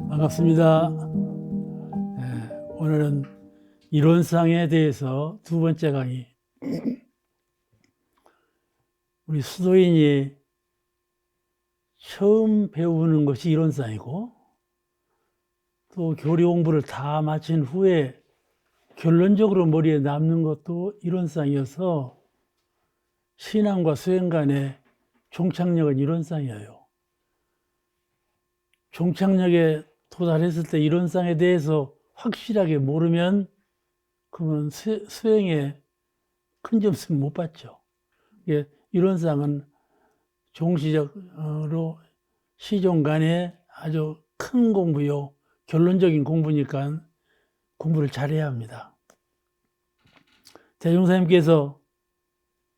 반갑습니다. 오늘은 이론상에 대해서 두 번째 강의. 우리 수도인이 처음 배우는 것이 이론상이고, 또 교리 공부를 다 마친 후에 결론적으로 머리에 남는 것도 이론상이어서 신앙과 수행 간의 종착역은 이론상이에요. 종착역에 도달했을 때 이론상에 대해서 확실하게 모르면 그러면 수행에 큰 점수를 못 받죠. 이론상은 종시적으로 시종 간에 아주 큰 공부요, 결론적인 공부니까 공부를 잘해야 합니다. 대종사님께서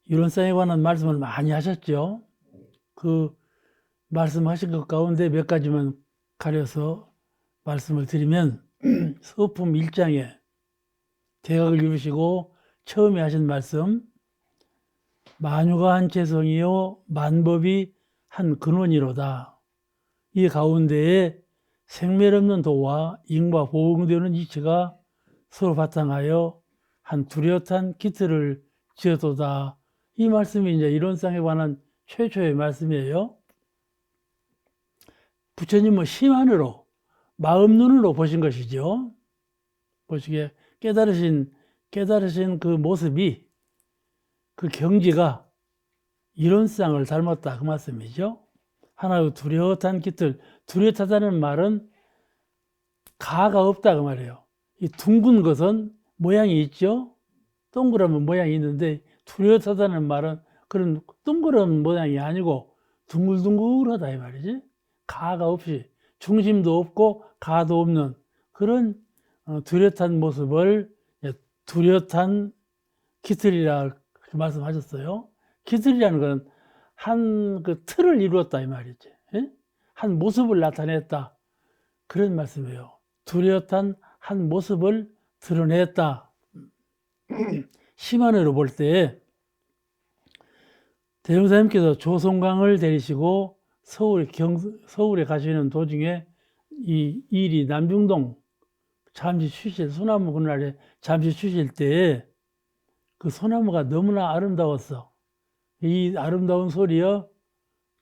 이론상에 관한 말씀을 많이 하셨죠. 그 말씀하신 것 가운데 몇 가지만 가려서 말씀을 드리면, 서품 1장에 대각을 이루시고 처음에 하신 말씀, 만유가 한 체성이요 만법이 한 근원이로다. 이 가운데에 생멸없는 도와 인과 보응되는 이치가 서로 바탕하여 한 뚜렷한 기틀을 지어도다. 이 말씀이 이제 이론상에 관한 최초의 말씀이에요. 부처님은 심한으로, 마음 눈으로 보신 것이죠. 보시기에 깨달으신 그 모습이, 그 경지가 이론상을 닮았다, 그 말씀이죠. 하나의 뚜렷한 기틀, 뚜렷하다는 말은 가가 없다, 그 말이에요. 이 둥근 것은 모양이 있죠. 동그라면 모양이 있는데, 뚜렷하다는 말은 그런 동그란 모양이 아니고 둥글둥글하다, 이 말이지. 가가 없이, 중심도 없고 가도 없는 그런 뚜렷한 모습을 뚜렷한 기틀이라 말씀하셨어요. 기틀이라는 건 한 그 틀을 이루었다, 이 말이지. 한 모습을 나타냈다, 그런 말씀이에요. 뚜렷한 한 모습을 드러냈다. 심한으로 볼 때 대종사님께서 조성광을 데리시고 서울에 가시는 도중에 이 일이 남중동 잠시 쉬실, 소나무 그날에 잠시 쉬실 때에 그 소나무가 너무나 아름다웠어. 이 아름다운 소리여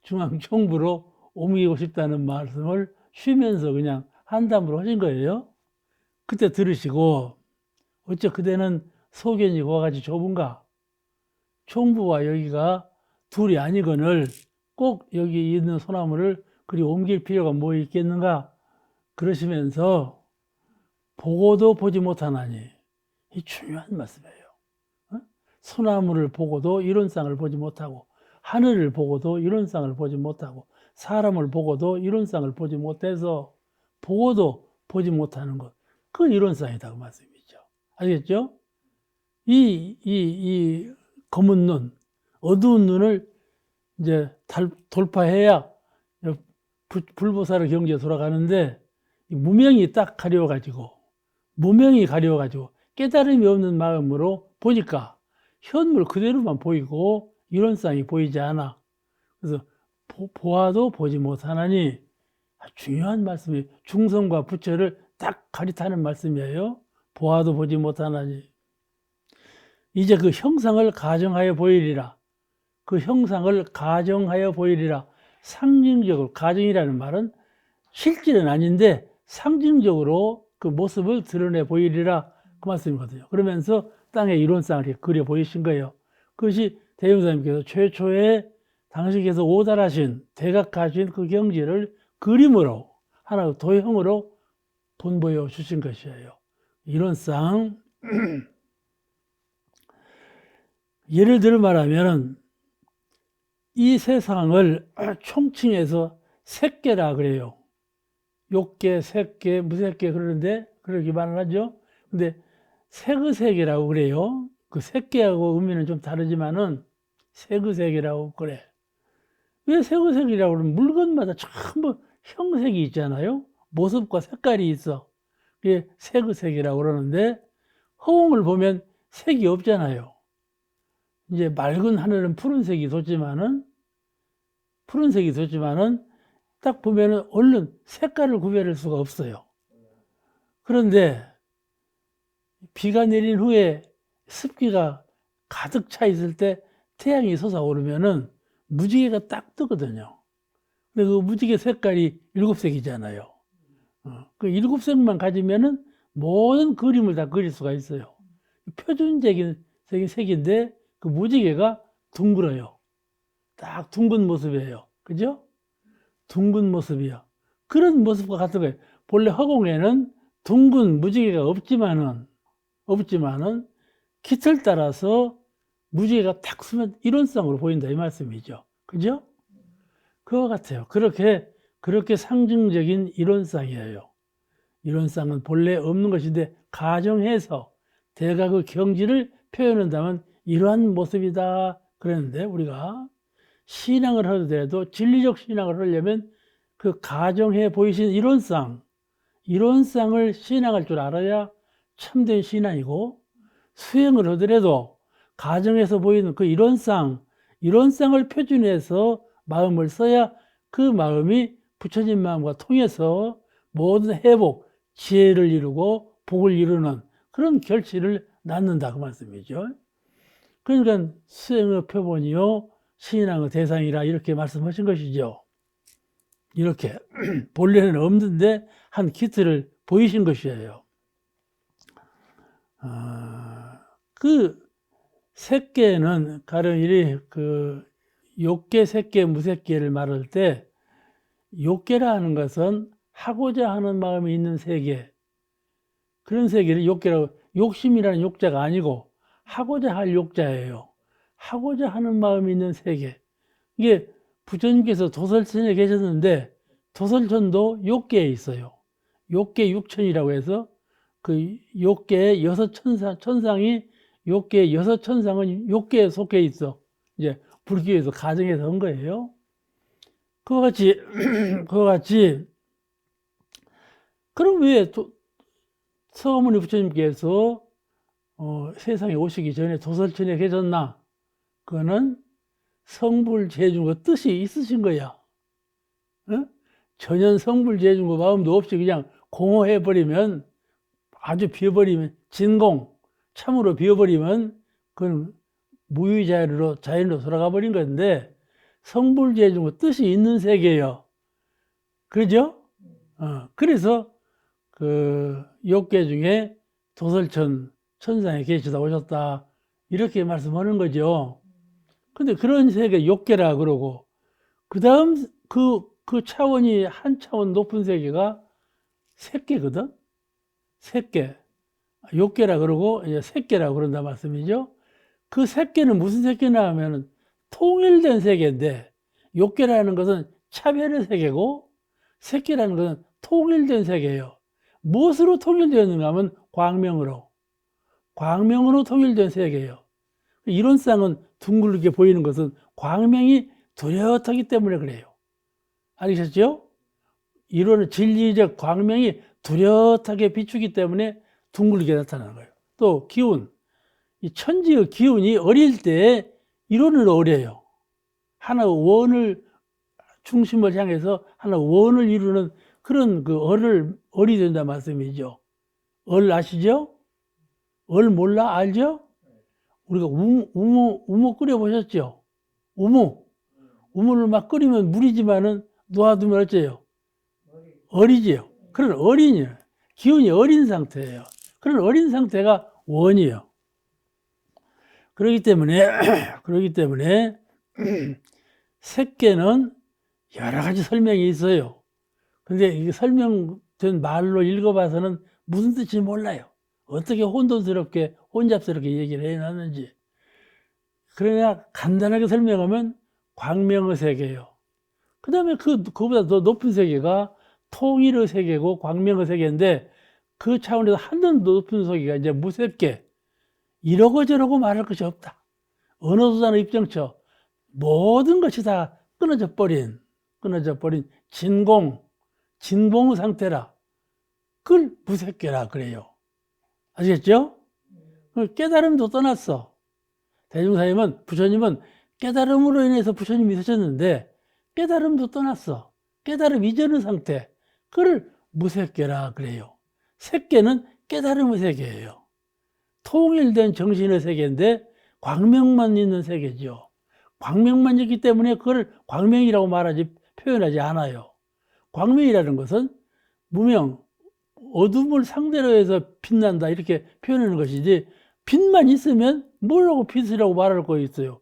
중앙정부로 옮기고 싶다는 말씀을 쉬면서 그냥 한담으로 하신 거예요. 그때 들으시고, 어째 그대는 소견이 그와같이 좁은가? 총부와 여기가 둘이 아니거늘 꼭 여기 있는 소나무를 그리 옮길 필요가 뭐 있겠는가? 그러시면서 보고도 보지 못하나니, 이 중요한 말씀이에요. 소나무를 보고도 이론상을 보지 못하고, 하늘을 보고도 이론상을 보지 못하고, 사람을 보고도 이론상을 보지 못해서 보고도 보지 못하는 것, 그 이론상이다, 그 말씀이죠. 알겠죠? 이 검은 눈, 어두운 눈을 이제 돌파해야 불보살의 경지에 돌아가는데, 무명이 딱 가려워가지고, 깨달음이 없는 마음으로 보니까 현물 그대로만 보이고 이론상이 보이지 않아. 그래서 보아도 보지 못하나니, 중요한 말씀이 중성과 부처를 딱 가리타는 말씀이에요. 보아도 보지 못하나니. 이제 그 형상을 가정하여 보이리라. 그 형상을 가정하여 보이리라. 상징적으로, 가정이라는 말은 실질은 아닌데 상징적으로 그 모습을 드러내 보이리라, 그 말씀이거든요. 그러면서 땅에 이론상을 이렇게 그려 보이신 거예요. 그것이 대종사님께서 최초에 당시께서 오달하신, 대각하신 그 경지를 그림으로, 하나의 도형으로 본보여 주신 것이에요. 이론상. 예를 들어 말하면 이 세상을 총칭해서 색계라 그래요. 욕계, 색계, 무색계 그러는데, 그렇게 말을 하죠. 근데 색의색이라고 그래요. 그 색계하고 의미는 좀 다르지만은 색의색이라고 그래. 왜 색의색이라고 그러면 물건마다 전부 형색이 있잖아요. 모습과 색깔이 있어. 그게 색의색이라고 그러는데, 허공을 보면 색이 없잖아요. 이제 맑은 하늘은 푸른색이 돋지만은 딱 보면은 얼른 색깔을 구별할 수가 없어요. 그런데 비가 내린 후에 습기가 가득 차 있을 때 태양이 솟아오르면은 무지개가 딱 뜨거든요. 근데 그 무지개 색깔이 7색이잖아요. 그 7색만 가지면은 모든 그림을 다 그릴 수가 있어요. 표준적인 색인데 그 무지개가 둥글어요. 딱 둥근 모습이에요. 그죠? 둥근 모습이요. 그런 모습과 같은 거예요. 본래 허공에는 둥근 무지개가 없지만은 깃을 따라서 무지개가 탁 서면 일원상으로 보인다 이 말씀이죠. 그죠? 그와 같아요. 그렇게 상징적인 일원상이에요. 일원상은 본래 없는 것인데 가정해서 대가 그 경지를 표현한다면 이러한 모습이다 그랬는데, 우리가 신앙을 하더라도 진리적 신앙을 하려면 그 가정해 보이신 이론상을 신앙할 줄 알아야 참된 신앙이고, 수행을 하더라도 가정에서 보이는 그 이론상을 표준해서 마음을 써야 그 마음이 부처님 마음과 통해서 모든 회복, 지혜를 이루고 복을 이루는 그런 결실을 낳는다 그 말씀이죠. 그러니까 수행의 표본이요 신앙의 대상이라 이렇게 말씀하신 것이죠. 이렇게 본래는 없는데 한 깃을 보이신 것이에요. 그 색계는 가령 그 욕계, 색계, 무색계를 말할 때 욕계라 하는 것은 하고자 하는 마음이 있는 세계, 그런 세계를 욕계라고, 욕심이라는 욕자가 아니고 하고자 할 욕자예요. 하고자 하는 마음이 있는 세계. 이게 부처님께서 도설천에 계셨는데 도설천도 욕계에 있어요. 욕계 육천이라고 해서 그 욕계의 천상이 욕계의 6천상은 욕계에 속해 있어. 이제 불교에서 가정해서 한 거예요. 그와 같이 그럼 왜 서가모니 부처님께서 세상에 오시기 전에 도설천에 계셨나? 그거는 성불재중의 뜻이 있으신 거야. 전혀 성불재중의 마음도 없이 그냥 공허해버리면, 아주 비어버리면, 참으로 비어버리면 그건 무위자연으로 돌아가 버린 건데, 성불재중의 뜻이 있는 세계예요. 그러죠? 그래서 그 욕계 중에 도설천 천상에 계시다 오셨다 이렇게 말씀하는 거죠. 근데 그런 세계 욕계라 그러고, 그 다음 그 차원이 한 차원 높은 세계가 색계거든. 색계, 욕계라 그러고 이제 색계라 그런다 말씀이죠. 그 색계는 무슨 색계냐 하면은 통일된 세계인데, 욕계라는 것은 차별의 세계고 색계라는 것은 통일된 세계예요. 무엇으로 통일되었는가 하면 광명으로 통일된 세계예요. 이론상은 둥글게 보이는 것은 광명이 뚜렷하기 때문에 그래요. 알겠죠? 이론은 진리적 광명이 뚜렷하게 비추기 때문에 둥글게 나타나는 거예요. 또 기운, 이 천지의 기운이 어릴 때 이론을 어려요. 하나 원을 중심을 향해서 하나 원을 이루는 그런 그 얼이 된다 말씀이죠. 얼 아시죠? 얼 몰라? 알죠? 우리가 우무 끓여보셨죠? 우무를 막 끓이면 물이지만은 놓아두면 어째요? 얼이지요. 그런 어린이에요. 기운이 어린 상태예요. 그런 어린 상태가 원이에요. 그렇기 때문에 색계는 여러 가지 설명이 있어요. 근데 이게 설명된 말로 읽어봐서는 무슨 뜻인지 몰라요. 어떻게 혼잡스럽게 얘기를 해놨는지. 그러나 간단하게 설명하면 광명의 세계예요. 그 다음에 그보다 더 높은 세계가 통일의 세계고 광명의 세계인데, 그 차원에서 한번 더 높은 세계가 이제 무색계. 이러고 저러고 말할 것이 없다. 언어도단의 입정처. 모든 것이 다 끊어져 버린 진공의 상태라. 그걸 무색계라 그래요. 아시겠죠? 깨달음도 떠났어. 대중사님은, 부처님은 깨달음으로 인해서 부처님이 되셨는데 깨달음도 떠났어. 깨달음 이전의 상태. 그걸 무색계라 그래요. 색계는 깨달음의 세계예요. 통일된 정신의 세계인데 광명만 있는 세계죠. 광명만 있기 때문에 그걸 광명이라고 표현하지 않아요. 광명이라는 것은 무명, 어둠을 상대로 해서 빛난다 이렇게 표현하는 것이지, 빛만 있으면 뭐라고 빛이라고 말할 거 있어요.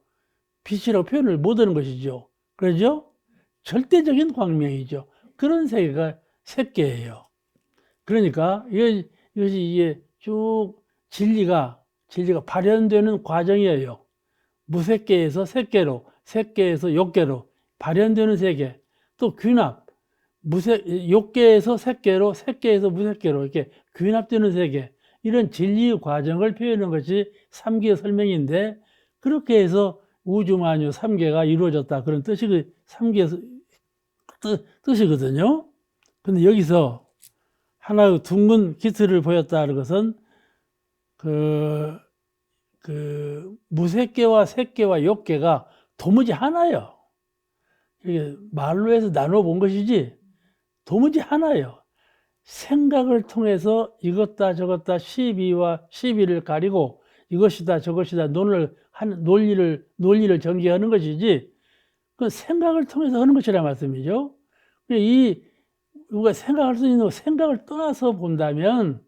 빛이라고 표현을 못하는 것이죠. 그러죠? 절대적인 광명이죠. 그런 세계가 색계예요. 그러니까 이것이 이게 쭉 진리가 발현되는 과정이에요. 무색계에서 색계로, 색계에서 욕계로 발현되는 세계. 또 귀납, 욕계에서 색계로, 색계에서 무색계로 이렇게 귀납되는 세계. 이런 진리의 과정을 표현하는 것이 삼계의 설명인데, 그렇게 해서 우주만유 삼계가 이루어졌다. 그런 뜻이 삼계의 뜻이거든요. 근데 여기서 하나의 둥근 기틀을 보였다는 것은 무색계와 색계와 욕계가 도무지 하나예요. 이게 말로 해서 나눠 본 것이지 도무지 하나예요. 생각을 통해서 이것다 저것다 시비와 시비를 가리고 이것이다 저것이다 논리를 전개하는 것이지, 그 생각을 통해서 하는 것이란 말씀이죠. 우리가 생각할 수 있는 생각을 떠나서 본다면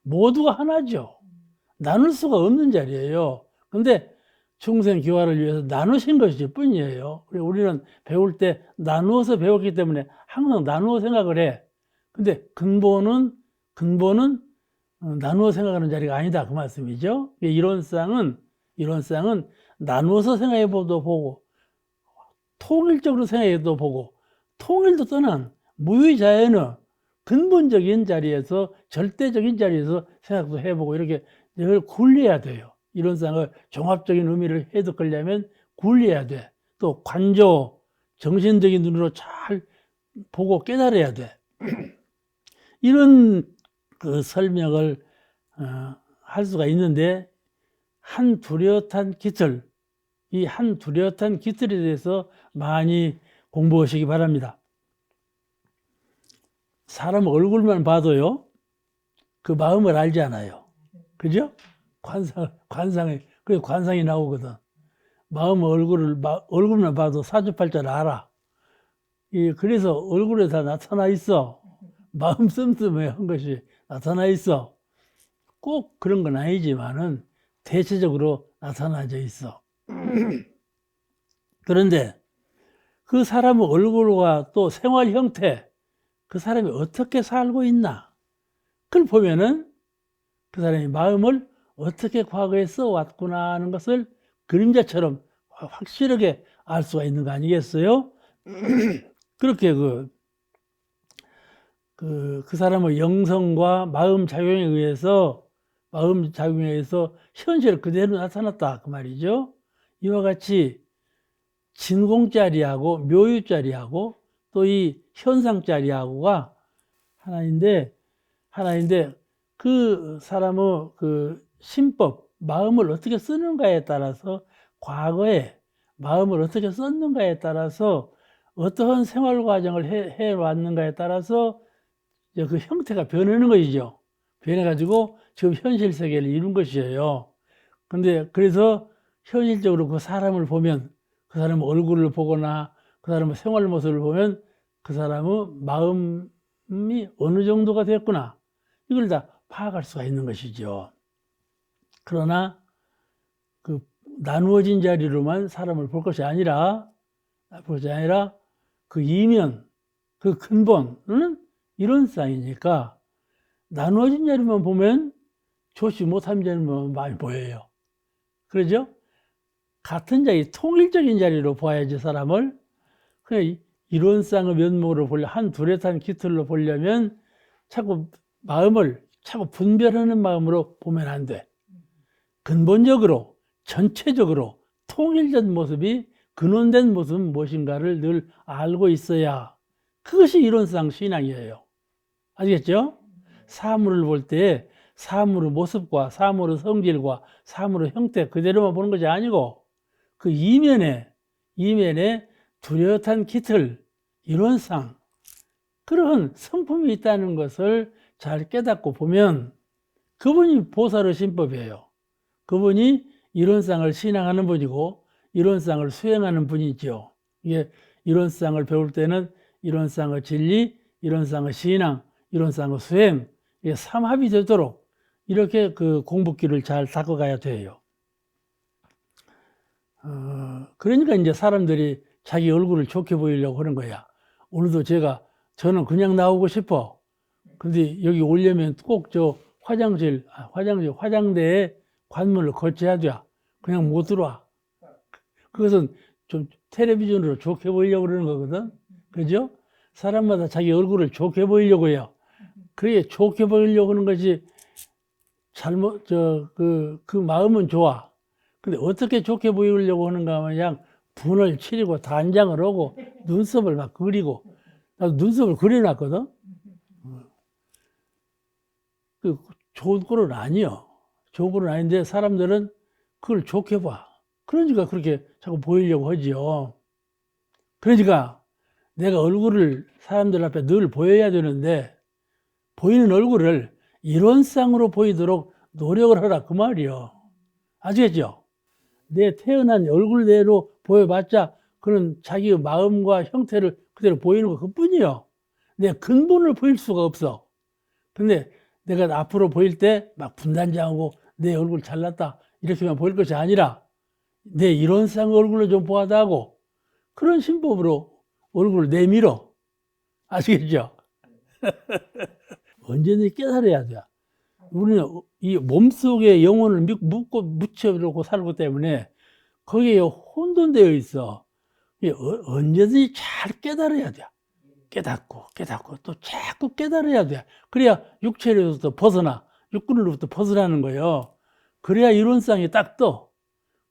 모두가 하나죠. 나눌 수가 없는 자리예요. 근데 중생 교화를 위해서 나누신 것일 뿐이에요. 우리는 배울 때 나누어서 배웠기 때문에 항상 나누어 생각을 해. 근데 근본은 나누어 생각하는 자리가 아니다 그 말씀이죠. 이론상은 나누어서 생각해도 보고 통일적으로 생각해도 보고, 통일도 떠난 무의자연의 근본적인 자리에서, 절대적인 자리에서 생각도 해보고, 이렇게 이걸 굴려야 돼요. 이론상을 종합적인 의미를 해석하려면 굴려야 돼. 또 관조, 정신적인 눈으로 잘 보고 깨달아야 돼. 이런 그 설명을 할 수가 있는데, 한 뚜렷한 기틀, 이 한 뚜렷한 기틀에 대해서 많이 공부하시기 바랍니다. 사람 얼굴만 봐도요, 그 마음을 알잖아요. 그죠? 관상이 나오거든. 얼굴만 봐도 사주팔자를 알아. 그래서 얼굴에 다 나타나 있어. 마음 씀씀해 한 것이 나타나 있어. 꼭 그런 건 아니지만은 대체적으로 나타나져 있어. 그런데 그 사람의 얼굴과 또 생활 형태, 그 사람이 어떻게 살고 있나, 그걸 보면은 그 사람의 마음을 어떻게 과거에 써왔구나 하는 것을 그림자처럼 확실하게 알 수가 있는 거 아니겠어요? 그렇게 그 사람의 영성과 마음작용에 의해서 현실을 그대로 나타났다 그 말이죠. 이와 같이 진공짜리하고 묘유짜리하고 또 이 현상짜리하고가 하나인데 그 사람의 그 심법, 마음을 어떻게 쓰는가에 따라서, 과거에 마음을 어떻게 썼는가에 따라서, 어떠한 생활 과정을 해왔는가에 따라서 그 형태가 변하는 것이죠. 변해가지고 지금 현실 세계를 이룬 것이에요. 근데 그래서 현실적으로 그 사람을 보면, 그 사람 얼굴을 보거나 그 사람의 생활 모습을 보면 그 사람의 마음이 어느 정도가 됐구나, 이걸 다 파악할 수가 있는 것이죠. 그러나 그 나누어진 자리로만 사람을 볼 것이 아니라 그 이면, 그 근본은 이론상이니까 나누어진 자리만 보면 좋지 못한 자리만 많이 보여요. 그러죠? 같은 자리, 통일적인 자리로 봐야지 사람을. 그냥 이론상의 면목으로 한 뚜렷한 기틀로 보려면 마음을 자꾸 분별하는 마음으로 보면 안 돼. 근본적으로, 전체적으로 통일된 모습이, 근원된 모습은 무엇인가를 늘 알고 있어야, 그것이 이론상 신앙이에요. 아시겠죠? 사물을 볼 때 사물의 모습과 사물의 성질과 사물의 형태 그대로만 보는 것이 아니고 그 이면에 뚜렷한 기틀, 이론상 그런 성품이 있다는 것을 잘 깨닫고 보면 그분이 보살의 신법이에요. 그분이 이론상을 신앙하는 분이고 이론상을 수행하는 분이죠. 이게 이론상을 배울 때는 이론상의 진리, 이론상의 신앙, 이론상의 수행, 이게 삼합이 되도록 이렇게 그 공부길을 잘 닦아가야 돼요. 그러니까 이제 사람들이 자기 얼굴을 좋게 보이려고 하는 거야. 오늘도 저는 그냥 나오고 싶어. 근데 여기 오려면 꼭 저 화장대에 관문을 거쳐야 돼. 그냥 못 들어와. 그것은 좀 텔레비전으로 좋게 보이려고 그러는 거거든. 그죠? 사람마다 자기 얼굴을 좋게 보이려고 해요. 그게 좋게 보이려고 하는 것이 그 마음은 좋아. 근데 어떻게 좋게 보이려고 하는가 하면 분을 치리고 단장을 하고 눈썹을 막 그리고 나도 눈썹을 그려놨거든. 그 좋은 꼴은 아니요. 좋은 꼴은 아닌데 사람들은 그걸 좋게 봐. 그러니까 그렇게 자꾸 보이려고 하지요. 그러니까 내가 얼굴을 사람들 앞에 늘 보여야 되는데 보이는 얼굴을 이론상으로 보이도록 노력을 하라 그 말이요. 아시겠죠? 내 태어난 얼굴대로 보여봤자 그런 자기의 마음과 형태를 그대로 보이는 거 그뿐이요. 내 근본을 보일 수가 없어. 근데 내가 앞으로 보일 때 막 분단장하고 내 얼굴 잘났다 이렇게만 보일 것이 아니라 내 이론상 얼굴로 좀 보아다 하고 그런 신법으로 얼굴을 내밀어. 아시겠죠? 언제든지 깨달아야 돼. 우리는 이 몸속에 영혼을 묻혀놓고 살고 때문에 거기에 혼돈되어 있어. 언제든지 잘 깨달아야 돼. 깨닫고 또 자꾸 깨달아야 돼. 그래야 육체로부터 벗어나, 육군으로부터 벗어나는 거예요. 그래야 이론상이 딱 떠.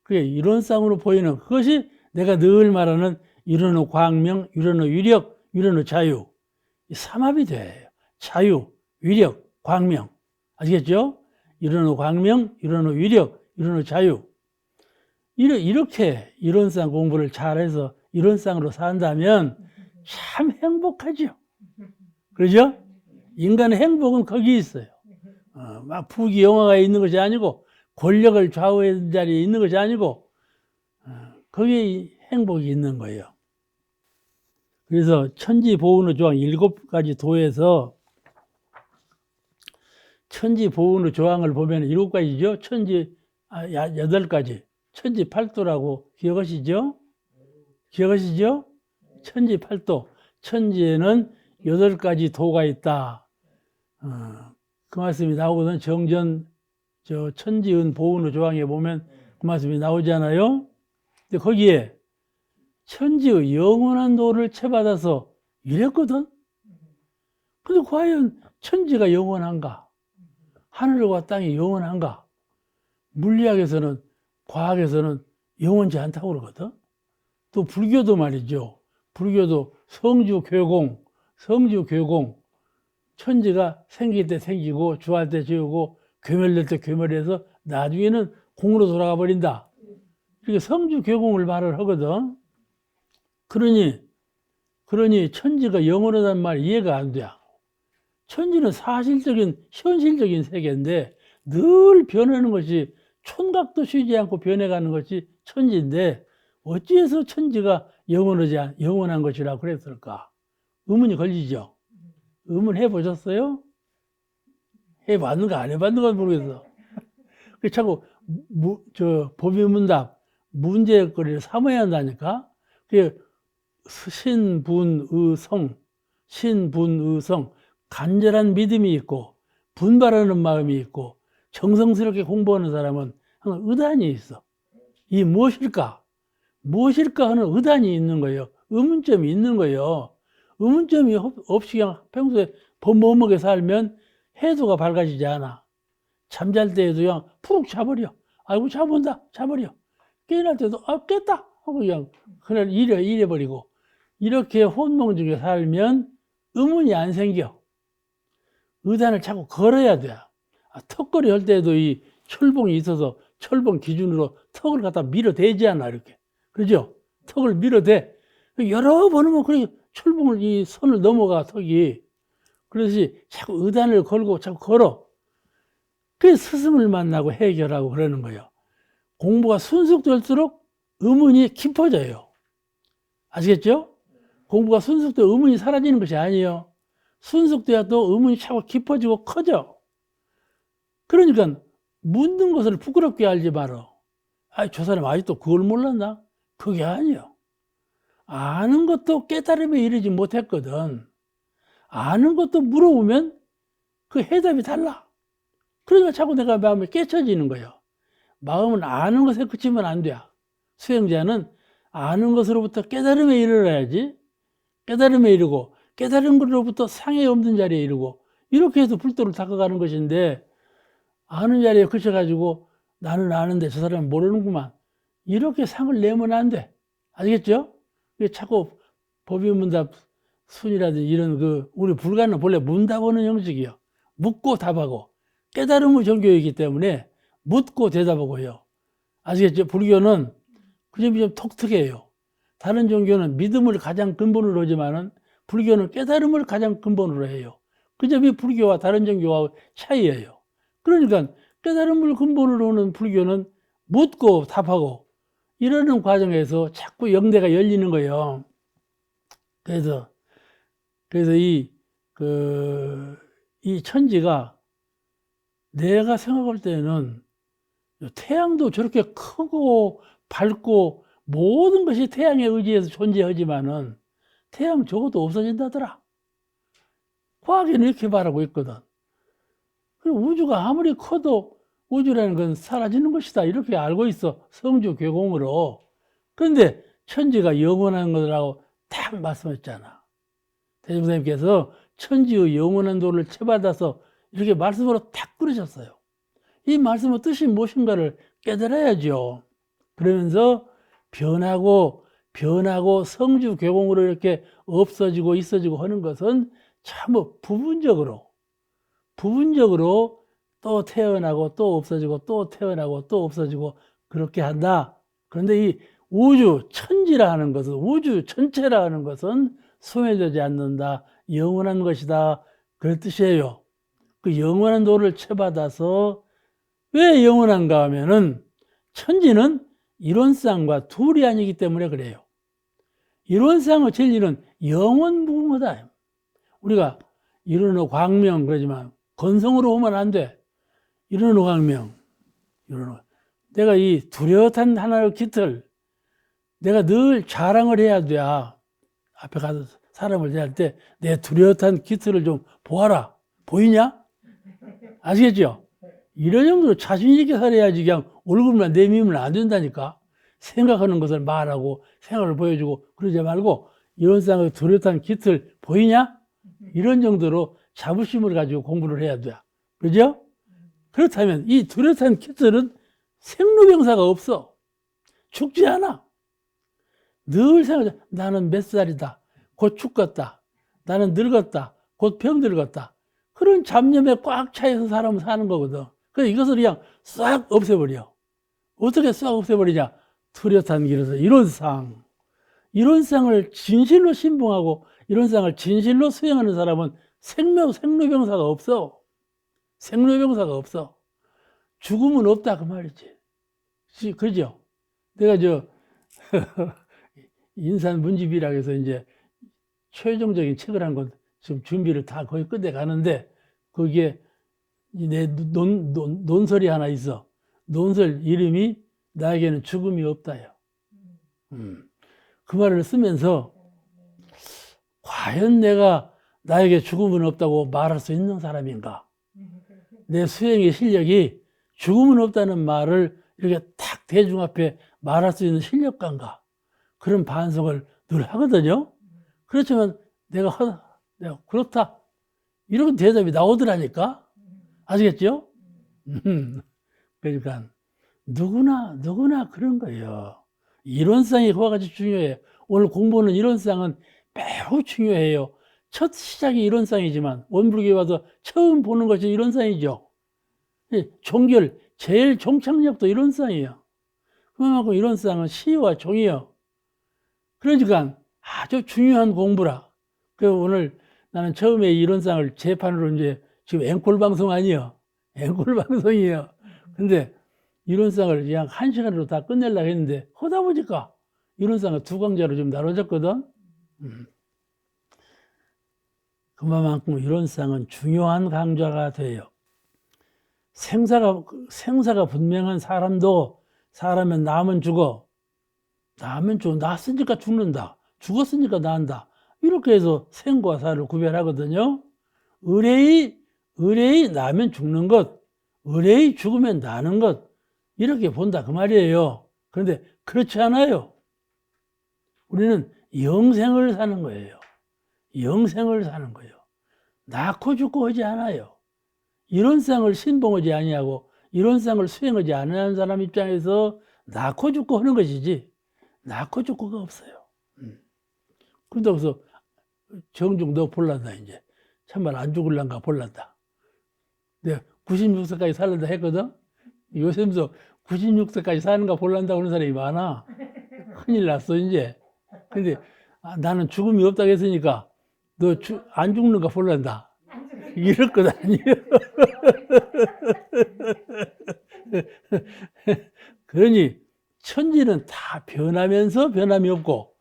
그게 이론상으로 보이는 그것이 내가 늘 말하는 이론의 광명, 이론의 위력, 이론의 자유. 이 삼합이 돼. 자유, 위력, 광명. 아시겠죠? 이론의 광명, 이론의 위력, 이론의 자유. 이렇게 이론상 공부를 잘해서 이론상으로 산다면 참 행복하죠. 그러죠? 인간의 행복은 거기 있어요. 막 부귀영화가 있는 것이 아니고 권력을 좌우하는 자리에 있는 것이 아니고 거기에 행복이 있는 거예요. 그래서 천지보은의 조항 7가지 도에서 천지보은의 조항을 보면 7가지죠. 8가지. 천지팔도라고 기억하시죠? 천지팔도. 천지에는 8가지 도가 있다. 그 말씀이 나오거든. 정전 천지은 보은의 조항에 보면 그 말씀이 나오잖아요. 근데 거기에 천지의 영원한 도를 채받아서 이랬거든. 근데 과연 천지가 영원한가? 하늘과 땅이 영원한가? 물리학에서는 과학에서는 영원치 않다고 그러거든. 또 불교도 말이죠. 불교도 성주교공, 천지가 생길 때 생기고 주할 때 지우고 괴멸될 때 괴멸해서 나중에는 공으로 돌아가 버린다. 이렇게 성주교공을 말을 하거든. 그러니 천지가 영원하다는 말 이해가 안 돼. 천지는 사실적인 현실적인 세계인데 늘 변하는 것이 촌각도 쉬지 않고 변해가는 것이 천지인데 어찌해서 천지가 영원한 것이라고 그랬을까? 의문이 걸리죠. 의문해 보셨어요? 해봤는가 안 해봤는가 모르겠어. 자꾸 보비문답 문제거리를 삼아야 한다니까. 신분의성 간절한 믿음이 있고 분발하는 마음이 있고 정성스럽게 공부하는 사람은 항상 의단이 있어. 이 무엇일까 하는 의단이 있는 거예요. 의문점이 있는 거예요. 의문점이 없이 그냥 평소에 범범하게 살면 해도가 밝아지지 않아. 잠잘 때에도 그냥 푹 자버려. 아이고 자버려. 깨어날 때도 깼다 하고 그냥 이래버리고 이렇게 혼몽 중에 살면 의문이 안 생겨. 의단을 자꾸 걸어야 돼. 턱걸이 할 때도 이 철봉이 있어서 철봉 기준으로 턱을 갖다 밀어대지 않아, 이렇게. 그죠? 턱을 밀어대. 여러 번 하면 그렇게 철봉을, 이 선을 넘어가, 턱이. 그래서 자꾸 의단을 걸고 자꾸 걸어. 그래서 스승을 만나고 해결하고 그러는 거예요. 공부가 순숙될수록 의문이 깊어져요. 아시겠죠? 공부가 순숙돼 의문이 사라지는 것이 아니에요. 순숙돼야 또 의문이 자꾸 깊어지고 커져. 그러니까 묻는 것을 부끄럽게 알지 마라. 아이, 저 사람 아직도 그걸 몰랐나? 그게 아니에요. 아는 것도 깨달음에 이르지 못했거든. 아는 것도 물어보면 그 해답이 달라. 그러니까 자꾸 내가 마음이 깨쳐지는 거예요. 마음은 아는 것에 그치면 안 돼. 수행자는 아는 것으로부터 깨달음에 이르러야지. 깨달음에 이르고 깨달은 것으로부터 상해 없는 자리에 이르고 이렇게 해서 불도를 닦아가는 것인데 아는 자리에 그쳐가지고 나는 아는데 저 사람은 모르는구만. 이렇게 상을 내면 안 돼. 아시겠죠? 자꾸 법의문답 순이라든지 이런 우리 불가는 본래 문답하는 형식이요. 묻고 답하고 깨달음의 종교이기 때문에 묻고 대답하고 해요. 아시겠죠? 불교는 그 점이 좀 독특해요. 다른 종교는 믿음을 가장 근본으로 하지만은 불교는 깨달음을 가장 근본으로 해요. 그 점이 불교와 다른 종교와 차이예요. 그러니까 깨달음을 근본으로 하는 불교는 묻고 답하고 이러는 과정에서 자꾸 영대가 열리는 거예요. 그래서 이 천지가 내가 생각할 때는 태양도 저렇게 크고 밝고 모든 것이 태양에 의지해서 존재하지만은 태양 적어도 없어진다더라. 과학에는 이렇게 말하고 있거든. 우주가 아무리 커도 우주라는 건 사라지는 것이다. 이렇게 알고 있어. 성주 괴공으로. 그런데 천지가 영원한 거라고 딱 말씀했잖아. 대종사님께서 천지의 영원한 도를 채받아서 이렇게 말씀으로 딱 그러셨어요. 이 말씀의 뜻이 무엇인가를 깨달아야죠. 그러면서 변하고 성주 괴공으로 이렇게 없어지고 있어지고 하는 것은 참 부분적으로 또 태어나고 또 없어지고 또 태어나고 또 없어지고 그렇게 한다. 그런데 이 우주 천지라 하는 것은 우주 전체라 하는 것은 소멸되지 않는다. 영원한 것이다. 그런 뜻이에요. 그 영원한 도를 채받아서 왜 영원한가 하면은 천지는 이론상과 둘이 아니기 때문에 그래요. 이론상의 진리는 영원무궁하다. 우리가 이론의 광명 그러지만 건성으로 오면 안 돼. 이론의 광명. 내가 이 뚜렷한 하나의 깃을 내가 늘 자랑을 해야 돼. 앞에 가서 사람을 대할 때 내 뚜렷한 깃을 좀 보아라. 보이냐? 아시겠죠? 이런 정도로 자신 있게 살아야지 그냥 얼굴만 내미면 안 된다니까. 생각하는 것을 말하고 생각을 보여주고 그러지 말고 이론상의 뚜렷한 깃을 보이냐? 이런 정도로 자부심을 가지고 공부를 해야 돼. 그죠? 그렇다면 이 뚜렷한 깃들은 생로병사가 없어. 죽지 않아. 늘 생각해. 나는 몇 살이다. 곧 죽겠다. 나는 늙었다. 곧 병들었다. 그런 잡념에 꽉 차여서 사람은 사는 거거든. 그래서 이것을 그냥 싹 없애버려. 어떻게 싹 없애버리냐? 뚜렷한 길에서 이론상을 진실로 신봉하고 이론상을 진실로 수행하는 사람은 생로병사가 없어. 생로병사가 없어. 죽음은 없다 그 말이지. 그죠? 내가 인산문집이라고 해서 이제 최종적인 책을 한 건 지금 준비를 다 거의 끝내 가는데 거기에 내 논설이 하나 있어. 논설 이름이 나에게는 죽음이 없다요. 그 말을 쓰면서 과연 내가 나에게 죽음은 없다고 말할 수 있는 사람인가? 내 수행의 실력이 죽음은 없다는 말을 이렇게 탁 대중 앞에 말할 수 있는 실력가인가? 그런 반성을 늘 하거든요. 그렇지만 내가 그렇다. 이런 대답이 나오더라니까. 아시겠죠? 그러니까 누구나 그런 거예요. 이론상이 그와 같이 중요해요. 오늘 공부하는 이론상은 매우 중요해요. 첫 시작이 이론상이지만 원불교에 와서 처음 보는 것이 이론상이죠. 종결, 제일 종착역도 이론상이에요. 그만큼 이론상은 시와 종이요. 그러니까 아주 중요한 공부라. 그 오늘 나는 처음에 이론상을 재판으로 이제 지금 앵콜 방송 아니에요. 앵콜 방송이에요. 근데 이론상을 그냥 1시간으로 다 끝내려고 했는데 하다 보니까 이론상을 2강좌로 좀 나눠졌거든. 그만큼 이론상은 중요한 강좌가 돼요. 생사가 분명한 사람도 사람은 나면 죽어. 났으니까 죽는다. 죽었으니까 난다. 이렇게 해서 생과 사를 구별하거든요. 의뢰이 나면 죽는 것, 의뢰이 죽으면 나는 것, 이렇게 본다. 그 말이에요. 그런데 그렇지 않아요. 우리는 영생을 사는 거예요. 영생을 사는 거예요. 낳고 죽고 하지 않아요. 이론상을 신봉하지 아니하고 이론상을 수행하지 않는 사람 입장에서 낳고 죽고 하는 것이지 낳고 죽고가 없어요. 그래서 정중 너 볼란다 이제. 참말 안 죽을란가 볼란다. 내가 96세까지 살란다 했거든. 요새부터 96세까지 사는가 볼란다 그런 사람이 많아. 큰일 났어 이제. 근데 나는 죽음이 없다고 했으니까 너 안 죽는가 볼란다. 이럴 것 아니에요. 그러니 천지는 다 변하면서 변함이 없고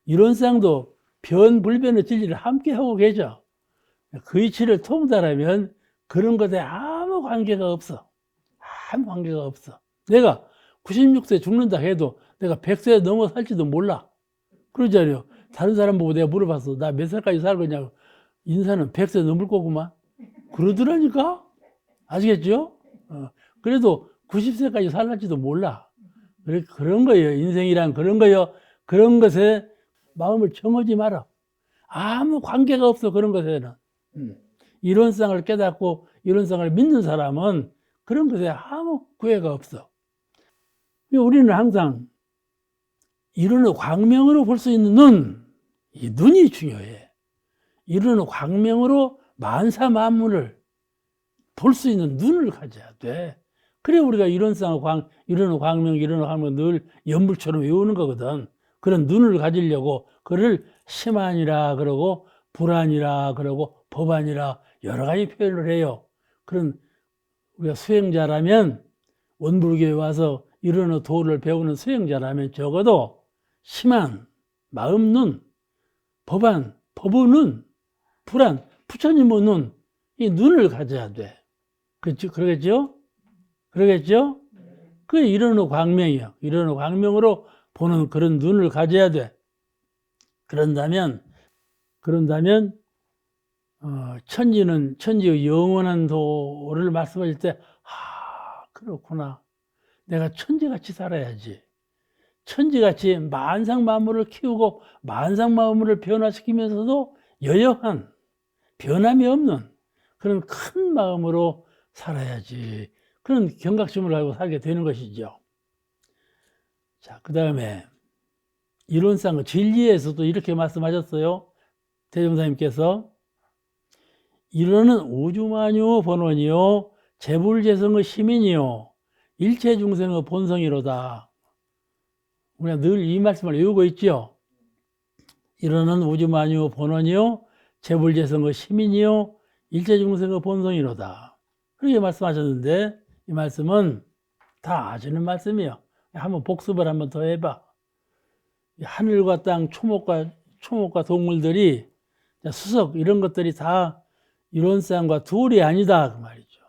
이론상도 변불변의 진리를 함께 하고 계셔. 그 이치를 통달하면 그런 것에 아무 관계가 없어. 아무 관계가 없어. 내가 96세 죽는다 해도 내가 100세 넘어 살지도 몰라. 그러잖아요. 다른 사람 보고 내가 물어봤어. 나 몇 살까지 살 거냐고. 인사는 100세 넘을 거구만. 그러더라니까? 아시겠죠? 그래도 90세까지 살랄지도 몰라. 그런 거예요. 인생이란 그런 거예요. 그런 것에 마음을 정하지 마라. 아무 관계가 없어, 그런 것에는. 이론상을 깨닫고 이론상을 믿는 사람은 그런 것에 아무 구애가 없어. 우리는 항상 이론의 광명으로 볼 수 있는 눈, 이 눈이 중요해. 이론의 광명으로 만사 만물을 볼 수 있는 눈을 가져야 돼. 그래 우리가 이론의 광명 늘 연불처럼 외우는 거거든. 그런 눈을 가지려고 그를 심안이라 그러고 불안이라 그러고 법안이라 여러 가지 표현을 해요. 그런 우리가 수행자라면 원불교에 와서 이론의 도를 배우는 수행자라면 적어도 심안, 마음 눈, 법안, 법의 눈, 불안, 부처님의 눈, 이 눈을 가져야 돼. 그렇죠? 그러겠죠? 그게 이론의 광명이요. 이론의 광명으로 보는 그런 눈을 가져야 돼. 그런다면 천지의 영원한 도를 말씀하실 때, 그렇구나. 내가 천지같이 살아야지. 천지같이 만상만물을 키우고 만상만물을 변화시키면서도 여여한 변함이 없는 그런 큰 마음으로 살아야지. 그런 경각심을 가지고 살게 되는 것이죠. 자, 그 다음에 이론상 진리에서도 이렇게 말씀하셨어요. 대종사님께서 이론은 우주만유 본원이요 재불재성의 시민이요 일체 중생의 본성이로다. 우리가 늘 이 말씀을 외우고 있죠. 이론은 우주만유 본원이요 재불재성의 시민이요 일체 중생의 본성이로다. 그렇게 말씀하셨는데 이 말씀은 다 아시는 말씀이에요. 한번 복습을 한번 더 해봐. 하늘과 땅, 초목과 동물들이 수석 이런 것들이 다 이론상과 둘이 아니다 그 말이죠.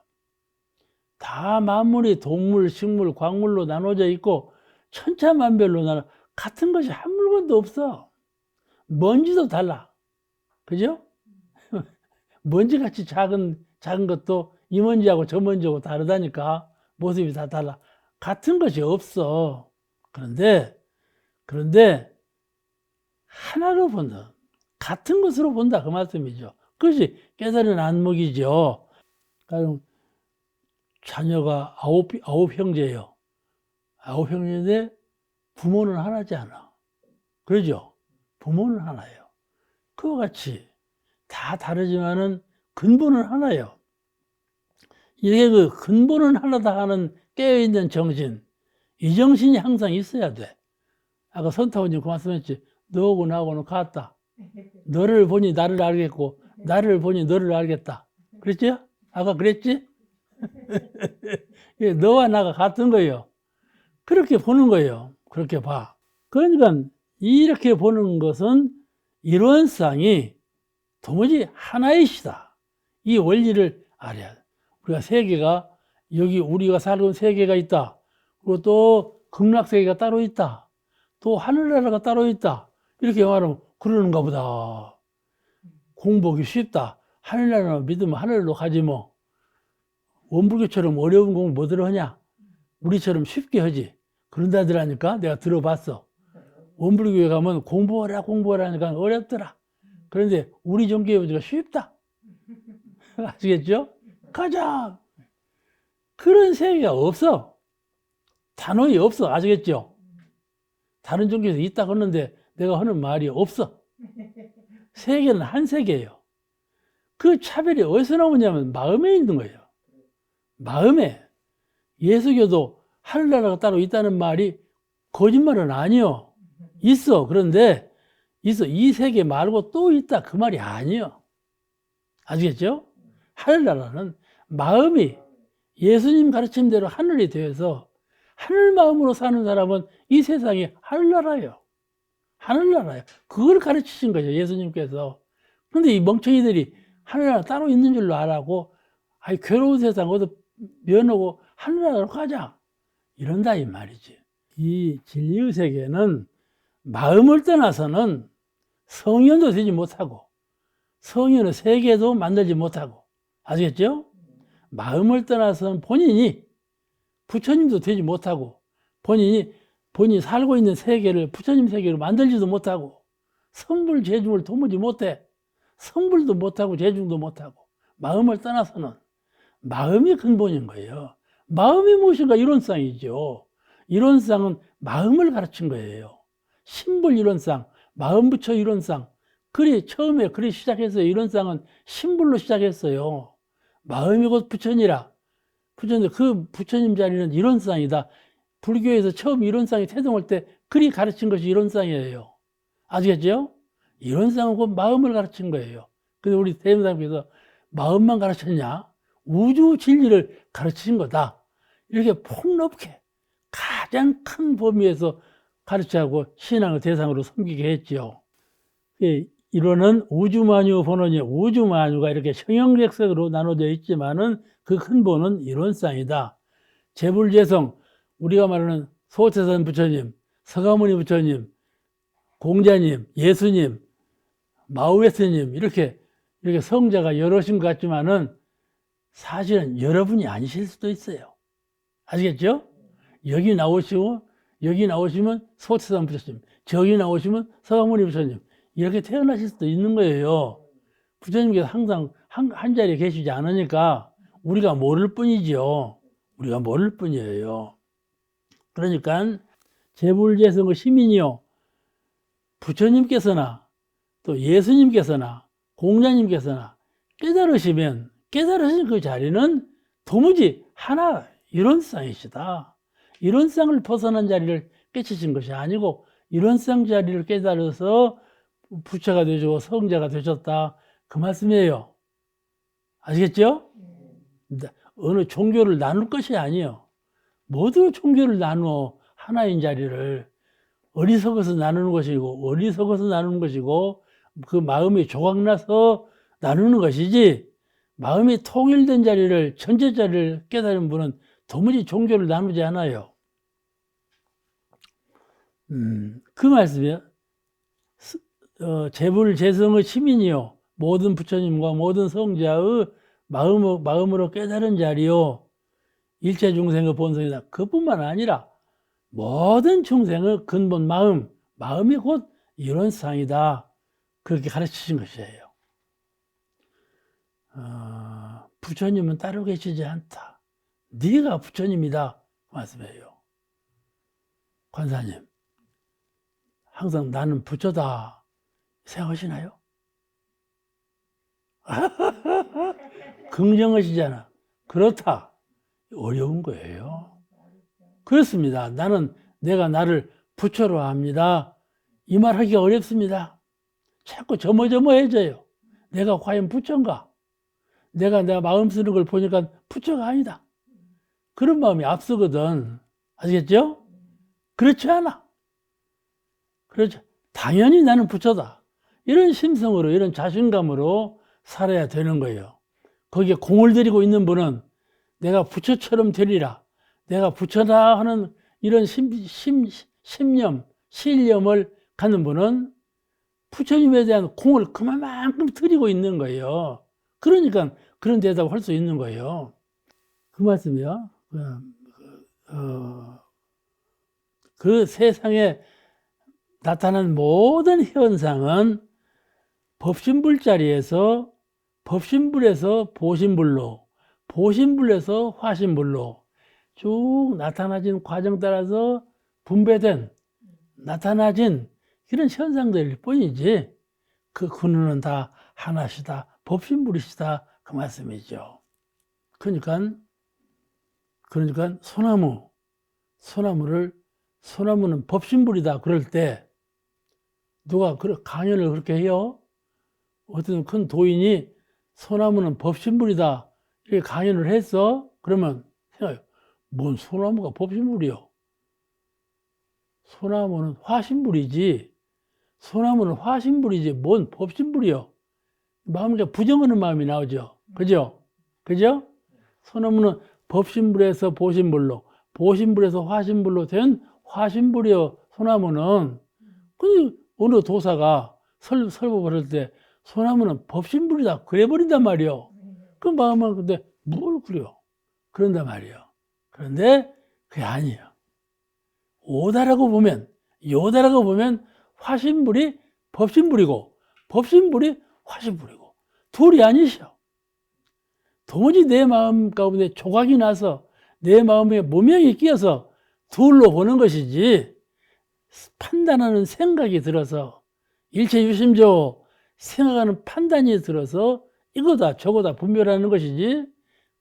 다 만물이 동물, 식물, 광물로 나눠져 있고 천차만별로 같은 것이 한 물건도 없어. 먼지도 달라. 그죠? 먼지같이 작은 것도 이 먼지하고 저 먼지하고 다르다니까. 모습이 다 달라. 같은 것이 없어. 그런데 하나로 본다. 같은 것으로 본다 그 말씀이죠. 그것이 깨달은 안목이죠. 그러니까 자녀가 아홉 형제예요. 9형제인데 부모는 하나지 않아. 그러죠? 부모는 하나예요. 그와 같이 다 다르지만은 근본은 하나예요. 이게 그 근본은 하나다 하는 깨어있는 정신, 이 정신이 항상 있어야 돼. 아까 선타원님 그 말씀했지. 너하고 나하고는 같다. 너를 보니 나를 알겠고, 나를 보니 너를 알겠다. 그랬지? 아까 그랬지? 너와 나가 같은 거예요. 그렇게 보는 거예요. 그렇게 봐. 그러니까 이렇게 보는 것은 이론상이 도무지 하나이시다. 이 원리를 알아야 돼. 우리가 세계가, 여기 우리가 살고 있는 세계가 있다. 그리고 또 극락세계가 따로 있다. 또 하늘나라가 따로 있다. 이렇게 말하면 그러는가 보다. 공부하기 쉽다. 하늘나라 믿으면 하늘로 가지 뭐. 원불교처럼 어려운 공부 뭐들 하냐? 우리처럼 쉽게 하지. 그런다들 하니까 내가 들어봤어. 원불교에 가면 공부하라 하니까 어렵더라. 그런데 우리 종교에 보니까 쉽다. 아시겠죠? 가자. 그런 세계가 없어. 단어이 없어. 아시겠죠? 다른 종교에서 있다고 하는데 내가 하는 말이 없어. 세계는 한 세계예요. 그 차별이 어디서 나오냐면 마음에 있는 거예요. 마음에. 예수교도 하늘나라가 따로 있다는 말이 거짓말은 아니요. 있어. 그런데 있어. 이 세계 말고 또 있다. 그 말이 아니요. 아시겠죠? 하늘나라는 마음이 예수님 가르침대로 하늘이 되어서 하늘 마음으로 사는 사람은 이 세상이 하늘나라예요. 하늘나라예요. 그걸 가르치신 거죠. 예수님께서. 그런데 이 멍청이들이 하늘나라 따로 있는 줄로 알아고 아이 괴로운 세상 어디 면하고 하늘나라로 가자. 이런다 이 말이지. 이 진리의 세계는 마음을 떠나서는 성현도 되지 못하고 성현의 세계도 만들지 못하고 아시겠죠? 마음을 떠나서는 본인이 부처님도 되지 못하고 본인이 살고 있는 세계를 부처님 세계로 만들지도 못하고 성불 재중을 도무지 못해. 성불도 못하고 재중도 못하고 마음을 떠나서는 마음이 근본인 거예요. 마음이 무엇인가 이론상이죠. 이론상은 마음을 가르친 거예요. 신불 이론상, 마음부처 이론상. 처음에 그리 시작했어요. 이론상은 신불로 시작했어요. 마음이 곧 부처니라. 그 부처님 자리는 이론상이다. 불교에서 처음 이론상이 태동할 때 그리 가르친 것이 이론상이에요. 아시겠죠? 이론상은 곧 마음을 가르친 거예요. 근데 우리 대무사님께서 마음만 가르쳤냐? 우주 진리를 가르치신 거다. 이렇게 폭넓게 가장 큰 범위에서 가르치고 신앙을 대상으로 섬기게 했죠. 이론은 우주만유 본원이 우주만유가 이렇게 형형색색으로 나눠져 있지만은 그 근본은 이론상이다. 재불재성, 우리가 말하는 소태산 부처님, 서가모니 부처님, 공자님, 예수님, 마우에스님 이렇게 성자가 여럿인 것 같지만은 사실은 여러분이 아니실 수도 있어요. 아시겠죠? 여기 나오시면 소태산 부처님, 저기 나오시면 서가모니 부처님 이렇게 태어나실 수도 있는 거예요. 부처님께서 항상 한 자리에 계시지 않으니까 우리가 모를 뿐이죠. 우리가 모를 뿐이에요. 그러니까 재불재성의 시민이요. 부처님께서나 또 예수님께서나 공자님께서나 깨달으신 그 자리는 도무지 하나 이론상이시다. 이론상을 벗어난 자리를 깨치신 것이 아니고 이론상 자리를 깨달아서 부처가 되시고 성자가 되셨다. 그 말씀이에요. 아시겠죠? 어느 종교를 나눌 것이 아니에요. 모두 종교를 나누어 하나인 자리를 어리석어서 나누는 것이고 그 마음이 조각나서 나누는 것이지 마음이 통일된 자리를 전체 자리를 깨달은 분은 도무지 종교를 나누지 않아요. 그 말씀이요. 재불재성의 시민이요. 모든 부처님과 모든 성자의 마음으로 깨달은 자리요. 일체 중생의 본성이다. 그뿐만 아니라 모든 중생의 근본 마음이 곧 이론상이다. 그렇게 가르치신 것이에요. 부처님은 따로 계시지 않다. 네가 부처님이다. 말씀해요. 관사님, 항상 나는 부처다 생각하시나요? 긍정하시잖아. 그렇다. 어려운 거예요. 그렇습니다. 내가 나를 부처로 합니다. 이 말 하기가 어렵습니다. 자꾸 저머저머해져요. 내가 과연 부처인가? 내가 마음 쓰는 걸 보니까 부처가 아니다. 그런 마음이 앞서거든. 아시겠죠? 그렇지 않아. 그렇죠. 당연히 나는 부처다. 이런 심성으로, 이런 자신감으로 살아야 되는 거예요. 거기에 공을 들이고 있는 분은 내가 부처처럼 되리라. 내가 부처다 하는 이런 신념을 갖는 분은 부처님에 대한 공을 그만큼 들이고 있는 거예요. 그러니까 그런 대답을 할 수 있는 거예요. 그 말씀이요. 그 세상에 나타난 모든 현상은 법신불 자리에서 법신불에서 보신불로, 보신불에서 화신불로 쭉 나타나진 과정 따라서 분배된, 나타나진 이런 현상들일 뿐이지 그 근원은 다 하나시다, 법신불이시다 그 말씀이죠. 그러니까 소나무는 법신불이다 그럴 때 누가 강연을 그렇게 해요? 어떤 큰 도인이 소나무는 법신불이다 이렇게 강연을 했어? 그러면 생각해요. 뭔 소나무가 법신불이요? 소나무는 화신불이지. 소나무는 화신불이지 뭔 법신불이요? 마음에 부정하는 마음이 나오죠. 그죠? 그죠? 소나무는 법신불에서 보신불로, 보신불에서 화신불로 된 화신불이요. 소나무는 그 어느 도사가 설법을 할 때 소나무는 법신불이다 그래버린단 말이요. 그 마음은 근데 뭘 그래요? 그런단 말이요. 그런데 그게 아니에요. 요다라고 보면 화신불이 법신불이고 법신불이 화신불이고 둘이 아니셔. 도무지 내 마음 가운데 조각이 나서 내 마음에 모명이 끼어서 둘로 보는 것이지 판단하는 생각이 들어서 일체유심조 생각하는 판단이 들어서 이거다 저거다 분별하는 것이지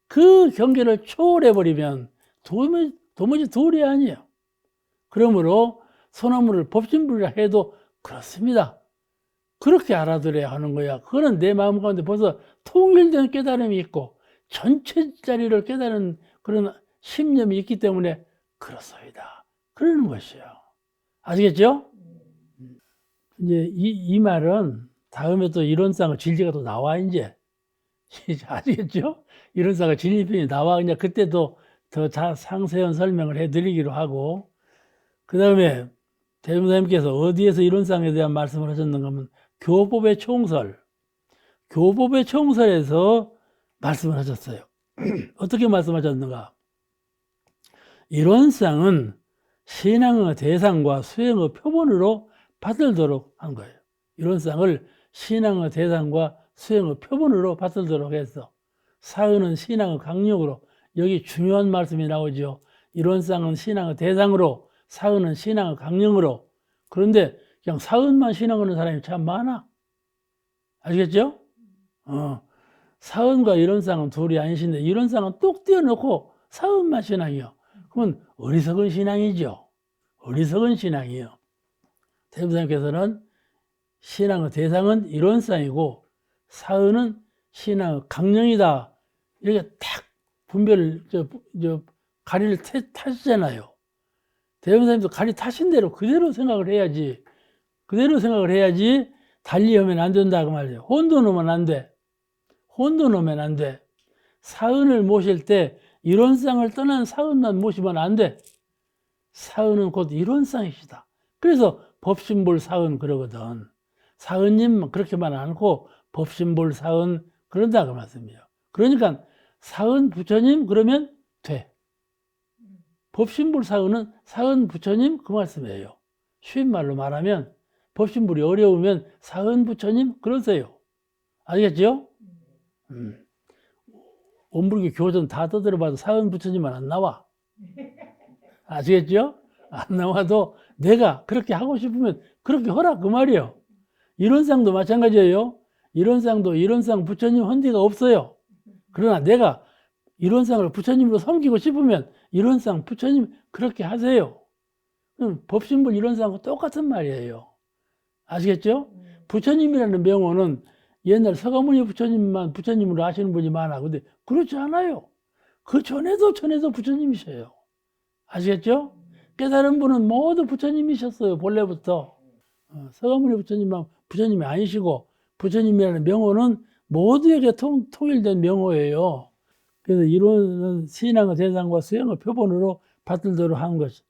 그 경계를 초월해버리면 도무지 둘이 아니에요. 그러므로 소나무를 법신불이라 해도 그렇습니다. 그렇게 알아들어야 하는 거야. 그거는 내 마음 가운데 벌써 통일된 깨달음이 있고 전체자리를 깨달은 그런 신념이 있기 때문에 그렇소이다. 그러는 것이에요. 아시겠죠? 이제 이 말은 다음에 또 이론상의 진리가 또 나와 이제 아시겠죠? 이론상의 진리편이 나와 그냥 그때도 더 상세한 설명을 해드리기로 하고 그 다음에 대부사님께서 어디에서 이론상에 대한 말씀을 하셨는가 하면 교법의 총설에서 말씀을 하셨어요. 어떻게 말씀하셨는가? 이론상은 신앙의 대상과 수행의 표본으로 받들도록 한 거예요. 이론상을 신앙의 대상과 수행의 표본으로 받들도록 해서 사은은 신앙의 강력으로 여기 중요한 말씀이 나오죠. 이론상은 신앙의 대상으로 사은은 신앙의 강령으로. 그런데 그냥 사은만 신앙하는 사람이 참 많아. 아시겠죠? 사은과 이론상은 둘이 아니신데 이론상은 뚝 띄워놓고 사은만 신앙이요. 그건 어리석은 신앙이죠. 어리석은 신앙이에요. 대부사님께서는 신앙의 대상은 이론상이고 사은은 신앙의 강령이다. 이렇게 딱 분별을 가리를 타시잖아요. 대부사님도 가리 타신 대로 그대로 생각을 해야지. 달리 하면 안 된다 그 말이에요. 혼돈하면 안 돼. 사은을 모실 때 이론상을 떠난 사은만 모시면 안 돼. 사은은 곧 이론상이시다. 그래서 법신볼 사은 그러거든. 사은님 그렇게만 않고 법신볼 사은 그런다 그 말씀이에요. 그러니까 사은 부처님 그러면 돼. 법신불 사은은 사은 부처님 그 말씀이에요. 쉬운 말로 말하면 법신불이 어려우면 사은 부처님 그러세요. 알겠죠? 온불교 교전 다 떠들어봐도 사은 부처님은 안 나와. 아시겠죠? 안 나와도 내가 그렇게 하고 싶으면 그렇게 하라 그 말이에요. 이론상도 마찬가지예요. 이론상 부처님 헌디가 없어요. 그러나 내가 이론상을 부처님으로 섬기고 싶으면 이론상 부처님 그렇게 하세요. 법신불 이론상과 똑같은 말이에요. 아시겠죠? 부처님이라는 명호는 옛날 서가모니 부처님만 부처님으로 아시는 분이 많아. 근데 그렇지 않아요. 그 전에도 부처님이셔요. 아시겠죠? 깨달은 분은 모두 부처님이셨어요. 본래부터. 서가모니 부처님만 부처님이 아니시고 부처님이라는 명호는 모두에게 통일된 명호예요. 그래서 이론은 신앙의 대상과 수행의 표본으로 받들도록 한 것이.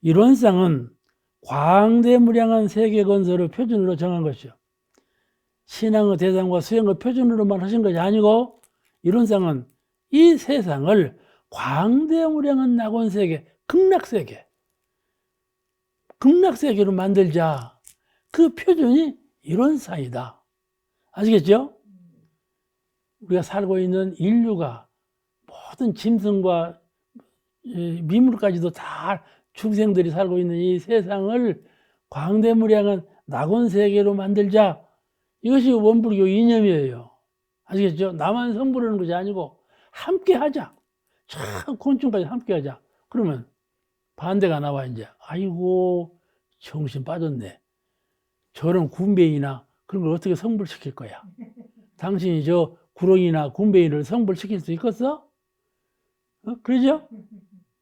이론상은 광대무량한 세계 건설을 표준으로 정한 것이요. 신앙의 대상과 수행의 표준으로만 하신 것이 아니고 이론상은 이 세상을 광대무량한 낙원세계, 극락세계로 만들자. 그 표준이 이론상이다. 아시겠죠? 우리가 살고 있는 인류가 모든 짐승과 미물까지도 다 중생들이 살고 있는 이 세상을 광대무량한 낙원세계로 만들자. 이것이 원불교 이념이에요. 아시겠죠? 나만 성불하는 것이 아니고 함께 하자. 참 곤충까지 함께 하자. 그러면 반대가 나와 이제. 아이고 정신 빠졌네. 저런 군뱅이나 그런 걸 어떻게 성불시킬 거야? 당신이 저 구렁이나 군뱅이를 성불시킬 수 있겠어? 그러죠?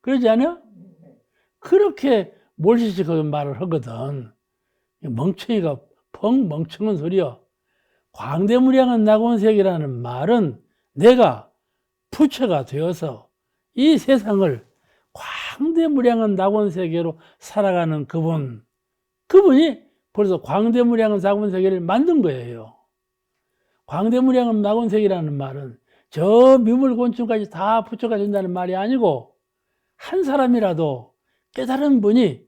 그러지 않아요? 그렇게 몰시시고 말을 하거든. 멍청이가 멍청한 소리야. 광대무량한 낙원세계라는 말은 내가 부처가 되어서 이 세상을 광대무량한 낙원세계로 살아가는 그분이 벌써 광대무량한 낙원세계를 만든 거예요. 광대무량한 낙원세계라는 말은 저 미물곤충까지 다 부처가 된다는 말이 아니고 한 사람이라도 깨달은 분의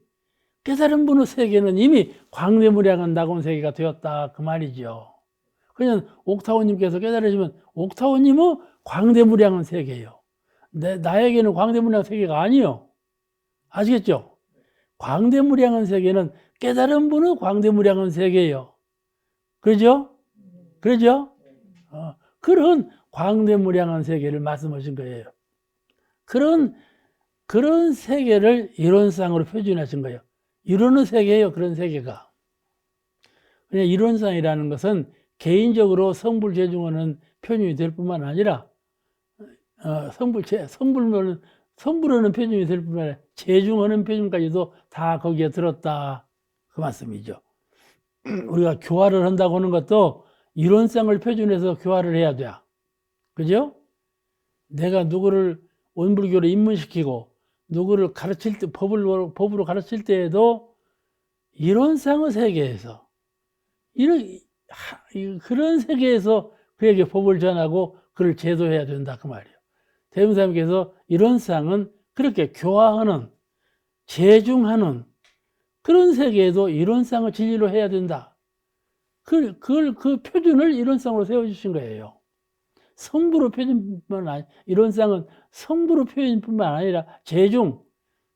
세계는 이미 광대무량한 낙원세계가 되었다 그 말이죠. 그냥 옥타원님께서 깨달으시면 옥타원님은 광대무량한 세계예요. 나에게는 광대무량한 세계가 아니요. 아시겠죠? 광대무량한 세계는 깨달은 분은 광대무량한 세계예요. 그러죠? 그러죠? 그런 광대무량한 세계를 말씀하신 거예요. 그런 세계를 이론상으로 표준하신 거예요. 이루는 세계예요. 그런 세계가. 그냥 이론상이라는 것은 개인적으로 성불재중하는 표준이 될 뿐만 아니라 성불하는 표준이 될 뿐만 아니라 재중하는 표준까지도 다 거기에 들었다 그 말씀이죠. 우리가 교화를 한다고 하는 것도 이론상을 표준해서 교화를 해야 돼. 그죠? 내가 누구를 원불교로 입문시키고 누구를 가르칠 때 법으로 가르칠 때에도 이론상의 세계에서 그런 세계에서 그에게 법을 전하고 그를 제도해야 된다 그 말이에요. 대문사님께서 이론상은 그렇게 교화하는 재중하는 그런 세계에도 이론상을 진리로 해야 된다. 그 표준을 이론상으로 세워주신 거예요. 성부로 표준뿐만 아니라 이론상은 성부로 표준뿐만 아니라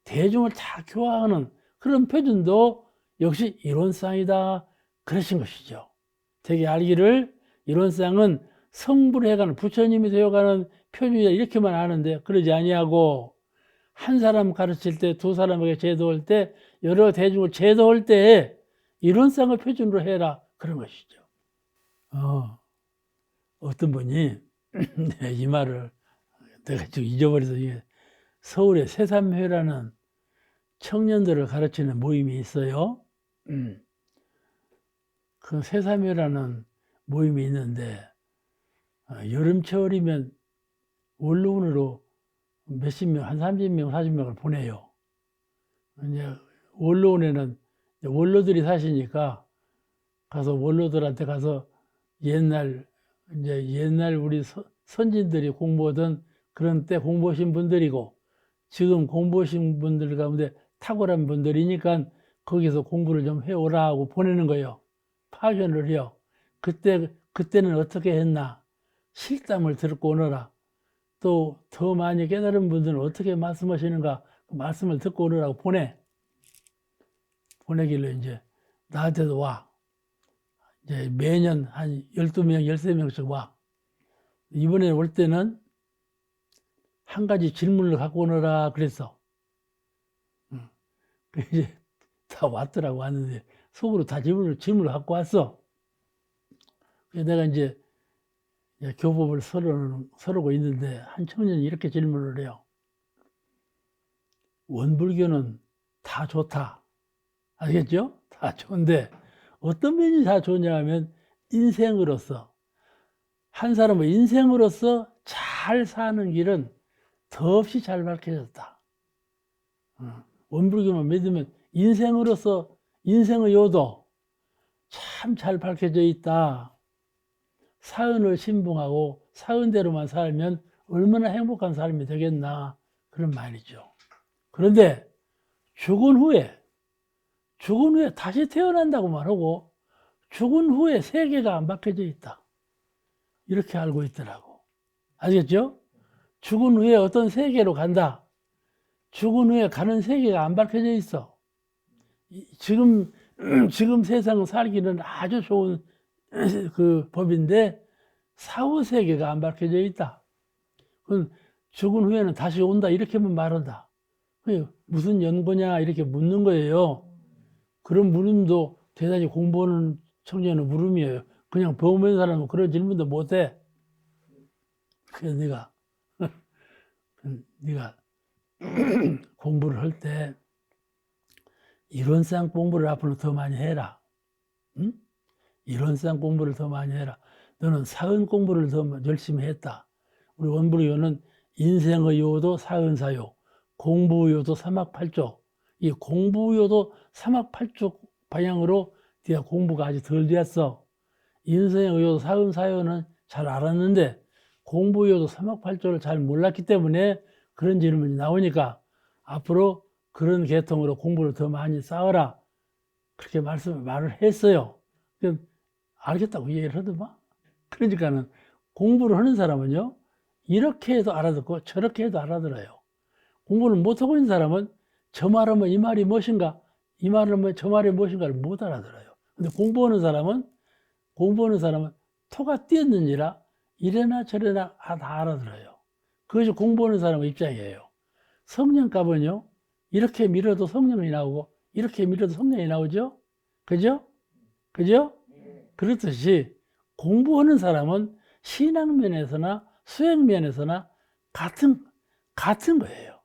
대중을 다 교화하는 그런 표준도 역시 이론상이다 그러신 것이죠. 되게 알기를 이론상은 성불을 해가는 부처님이 되어가는 표준이다 이렇게만 아는데 그러지 아니하고 한 사람 가르칠 때 두 사람에게 제도할 때 여러 대중을 제도할 때 이론상을 표준으로 해라 그런 것이죠. 어떤 분이 이 말을 내가 지금 잊어버려서 서울에 새삼회라는 청년들을 가르치는 모임이 있어요. 그 새삼회라는 모임이 있는데 여름철이면 원로원으로 몇십 명, 한 30명, 40명을 보내요. 이제 원로원에는 원로들이 사시니까 가서 원로들한테 가서 옛날 우리 선진들이 공부하던 그런 때 공부하신 분들이고 지금 공부하신 분들 가운데 탁월한 분들이니까 거기서 공부를 좀 해오라 하고 보내는 거예요. 파견을 해요. 그때는 어떻게 했나? 실담을 듣고 오너라. 또 더 많이 깨달은 분들은 어떻게 말씀하시는가? 그 말씀을 듣고 오느라고 보내길래 이제 나한테도 와. 이제 매년 한 12명, 13명씩 와. 이번에 올 때는 한 가지 질문을 갖고 오너라 그랬어. 이제 다 왔더라고. 왔는데 속으로 다 질문을 갖고 왔어. 그래서 내가 이제 교법을 서르고 있는데 한 청년이 이렇게 질문을 해요. 원불교는 다 좋다. 알겠죠? 다 좋은데 어떤 면이 다 좋냐 하면 인생으로서 한 사람의 인생으로서 잘 사는 길은 더없이 잘 밝혀졌다. 원불교만 믿으면 인생으로서 인생의 요도 참 잘 밝혀져 있다. 사은을 신봉하고 사은대로만 살면 얼마나 행복한 삶이 되겠나 그런 말이죠. 그런데 죽은 후에 다시 태어난다고 말하고 죽은 후에 세계가 안 밝혀져 있다. 이렇게 알고 있더라고. 알겠죠? 죽은 후에 어떤 세계로 간다. 죽은 후에 가는 세계가 안 밝혀져 있어. 지금 세상 살기는 아주 좋은 그 법인데 사후 세계가 안 밝혀져 있다. 그건 죽은 후에는 다시 온다 이렇게만 말한다. 무슨 연고냐 이렇게 묻는 거예요. 그런 물음도 대단히 공부하는 청년의 물음이에요. 그냥 범한 사람은 그런 질문도 못해. 그래서 네가 공부를 할 때 이론상 공부를 앞으로 더 많이 해라. 응? 이론상 공부를 더 많이 해라. 너는 사은 공부를 더 열심히 했다. 우리 원불교는 인생의 요도 사은사요, 공부요도 삼학팔조. 이 공부요도 삼학팔조 방향으로 네가 공부가 아직 덜 되었어. 인생의 요도 사은사요는 잘 알았는데 공부요도 삼학팔조를 잘 몰랐기 때문에 그런 질문이 나오니까 앞으로 그런 계통으로 공부를 더 많이 쌓아라. 그렇게 말을 했어요. 알겠다고 얘기를 하더만. 그러니까는 공부를 하는 사람은요, 이렇게 해도 알아듣고 저렇게 해도 알아들어요. 공부를 못하고 있는 사람은 저 말하면 이 말이 무엇인가, 이 말하면 저 말이 무엇인가를 못 알아들어요. 근데 공부하는 사람은 토가 띄었는지라 이래나 저래나 다 알아들어요. 그것이 공부하는 사람의 입장이에요. 성령값은요, 이렇게 밀어도 성령이 나오고 이렇게 밀어도 성령이 나오죠? 그죠? 그죠? 그렇듯이 공부하는 사람은 신앙면에서나 수행면에서나 같은 거예요.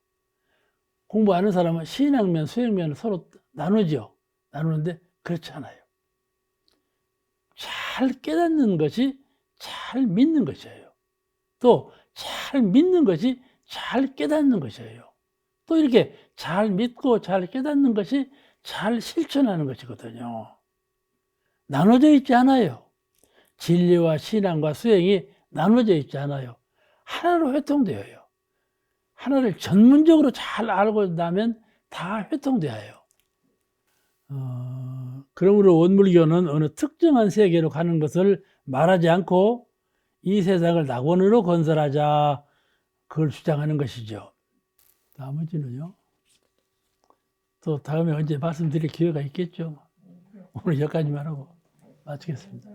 공부하는 사람은 신앙면, 수행면을 서로 나누죠. 나누는데 그렇지 않아요. 잘 깨닫는 것이 잘 믿는 것이에요. 또 잘 믿는 것이 잘 깨닫는 것이에요. 또 이렇게 잘 믿고 잘 깨닫는 것이 잘 실천하는 것이거든요. 나눠져 있지 않아요. 진리와 신앙과 수행이 나눠져 있지 않아요. 하나로 회통되어요. 하나를 전문적으로 잘 알고 나면 다 회통되어요. 그러므로 원불교는 어느 특정한 세계로 가는 것을 말하지 않고 이 세상을 낙원으로 건설하자, 그걸 주장하는 것이죠. 나머지는요, 또 다음에 언제 말씀드릴 기회가 있겠죠. 오늘 여기까지만 하고 마치겠습니다.